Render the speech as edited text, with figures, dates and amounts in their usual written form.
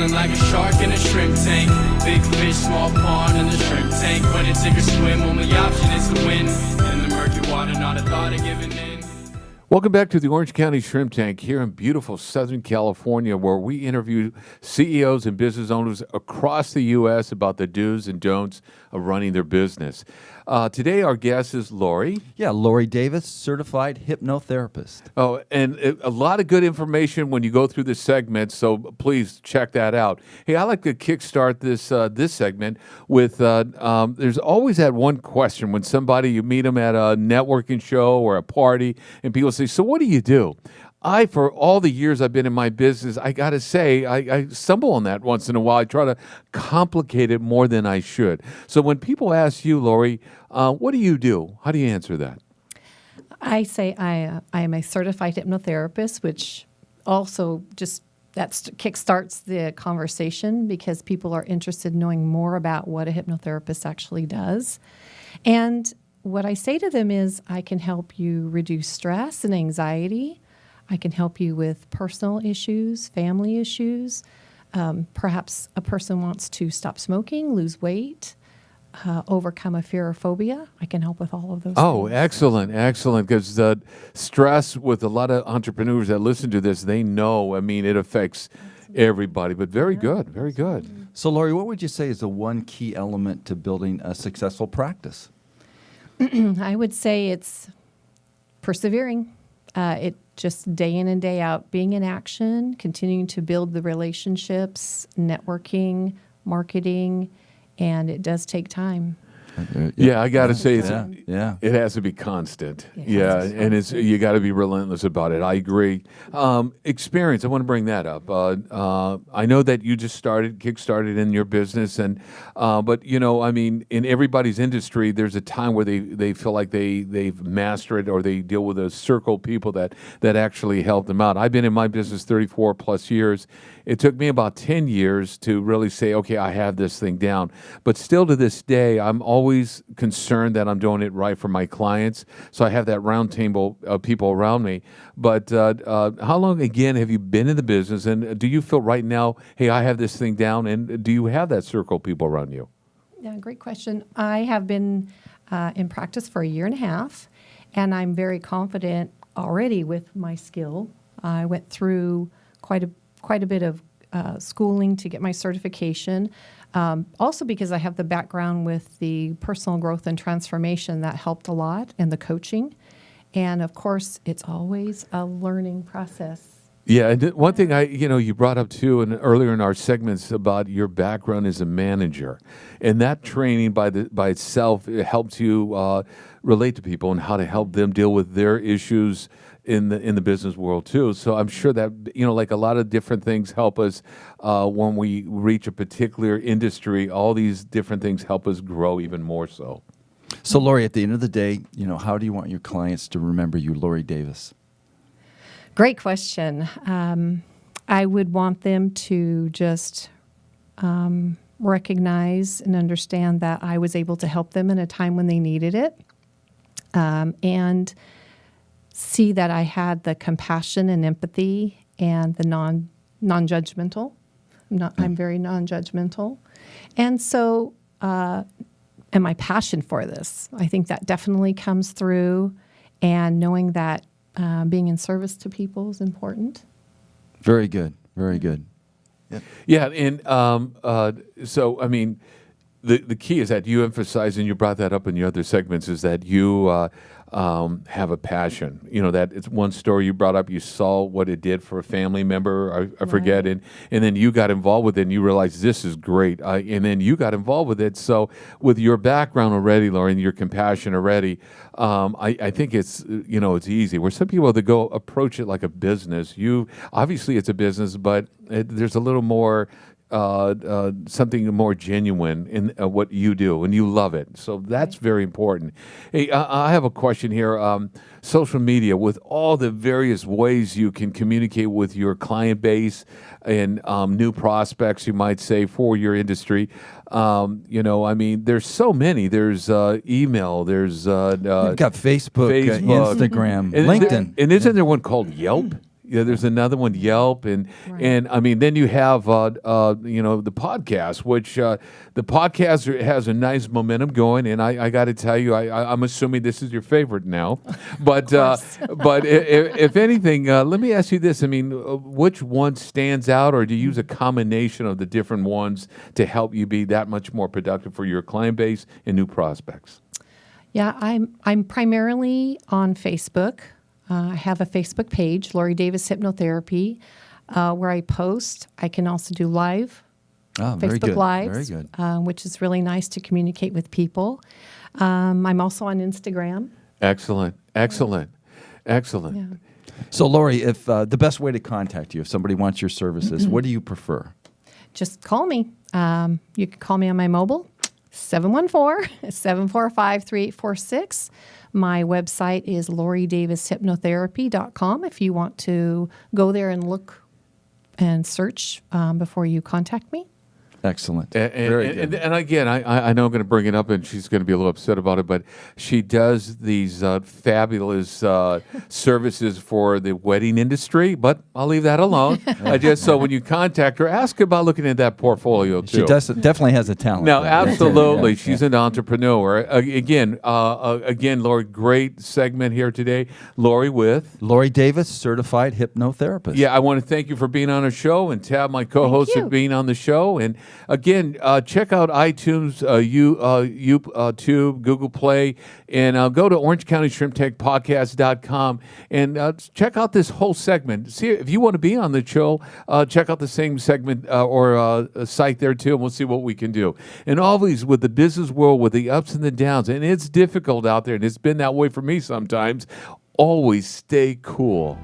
Swimming like a shark in a shrimp tank. Big fish, small pond in the shrimp tank. When it's sink or swim, only option is to win. In the murky water, not a thought of giving in. Welcome back to the Orange County Shrimp Tank here in beautiful Southern California, where we interview CEOs and business owners across the U.S. about the do's and don'ts of running their business. Today, our guest is Lori. Yeah, Lori Davis, Certified Hypnotherapist. Oh, and a lot of good information when you go through this segment, so please check that out. Hey, I like to kickstart this segment with, there's always that one question when you meet them at a networking show or a party, and people say, so what do you do? For all the years I've been in my business, I got to say, I stumble on that once in a while. I try to complicate it more than I should. So when people ask you, Lori, what do you do? How do you answer that? I say I am a certified hypnotherapist, which also kickstarts the conversation because people are interested in knowing more about what a hypnotherapist actually does. And what I say to them is I can help you reduce stress and anxiety. I can help you with personal issues, family issues. Perhaps a person wants to stop smoking, lose weight, overcome a fear or phobia. I can help with all of those things. Excellent. Because the stress with a lot of entrepreneurs that listen to this, they know, it affects everybody. But very good. So, Lori, what would you say is the one key element to building a successful practice? I would say it's persevering. It just day in and day out, being in action, continuing to build the relationships, networking, marketing, and it does take time. Yeah, I got to say, it has to be constant. And you got to be relentless about it. I agree. Experience, I want to bring that up. I know that you just kickstarted in your business, but in everybody's industry, there's a time where they feel like they've mastered it, or they deal with a circle of people that actually help them out. I've been in my business 34 plus years. It took me about 10 years to really say, okay, I have this thing down. But still to this day, I'm always concerned that I'm doing it right for my clients. So I have that round table of people around me. But how long, again, have you been in the business? And do you feel right now, hey, I have this thing down? And do you have that circle of people around you? Yeah, great question. I have been in practice for a year and a half, and I'm very confident already with my skill. I went through quite a bit of schooling to get my certification. Also because I have the background with the personal growth and transformation that helped a lot, and the coaching. And of course, it's always a learning process. Yeah, and one thing you brought up too, and earlier in our segments about your background as a manager, and that training by itself, it helps you relate to people and how to help them deal with their issues in the business world too. So I'm sure that like a lot of different things help us when we reach a particular industry. All these different things help us grow even more so. So, Lori, at the end of the day, how do you want your clients to remember you, Lori Davis? Great question. I would want them to just recognize and understand that I was able to help them in a time when they needed it, and see that I had the compassion and empathy and the non-judgmental. I'm very non-judgmental. And so, and my passion for this, I think that definitely comes through, and knowing that being in service to people is important. Very good. Very good. Yeah, and so, the key is that you emphasize, and you brought that up in your other segments, is that you have a passion. That it's one story you brought up, you saw what it did for a family member, I forget, and then you got involved with it, and you realized this is great, and then you got involved with it. So with your background already, Lauren, your compassion already, I think it's, it's easy. Where some people, they go approach it like a business. Obviously it's a business, but there's a little more something more genuine in what you do, and you love it. So that's very important. Hey, I have a question here. Social media, with all the various ways you can communicate with your client base and new prospects, you might say, for your industry. There's so many. There's email. There's you've got Facebook, Instagram, LinkedIn. And isn't there one called Yelp? Yeah, there's another one, Yelp, and I mean, then you have the podcast, which the podcast has a nice momentum going, and I got to tell you, I'm assuming this is your favorite now, but if anything, let me ask you this: I mean, which one stands out, or do you use a combination of the different ones to help you be that much more productive for your client base and new prospects? Yeah, I'm primarily on Facebook. I have a Facebook page, Lori Davis Hypnotherapy, where I post. I can also do live Very Facebook good. Lives, Very good. which is really nice to communicate with people. I'm also on Instagram. Excellent. Yeah. So, Lori, if the best way to contact you, if somebody wants your services, what do you prefer? Just call me. You can call me on my mobile, 714-745-3846. My website is loridavishypnotherapy.com if you want to go there and look and search before you contact me. Excellent. And, and again, I know I'm going to bring it up, and she's going to be a little upset about it, but she does these fabulous services for the wedding industry, but I'll leave that alone. Just so when you contact her, ask about looking at that portfolio, too. She definitely has a talent. No, there. absolutely. Yeah. She's an entrepreneur. Again, Lori, great segment here today. Lori with? Lori Davis, Certified Hypnotherapist. Yeah, I want to thank you for being on our show, and Tab, my co-host, Thank for you. being on the show. And again, check out iTunes, YouTube, Google Play, and go to OrangeCountyShrimpTechPodcast.com and check out this whole segment. See if you want to be on the show. Check out the same segment or site there too, and we'll see what we can do. And always with the business world, with the ups and the downs, and it's difficult out there, and it's been that way for me sometimes. Always stay cool.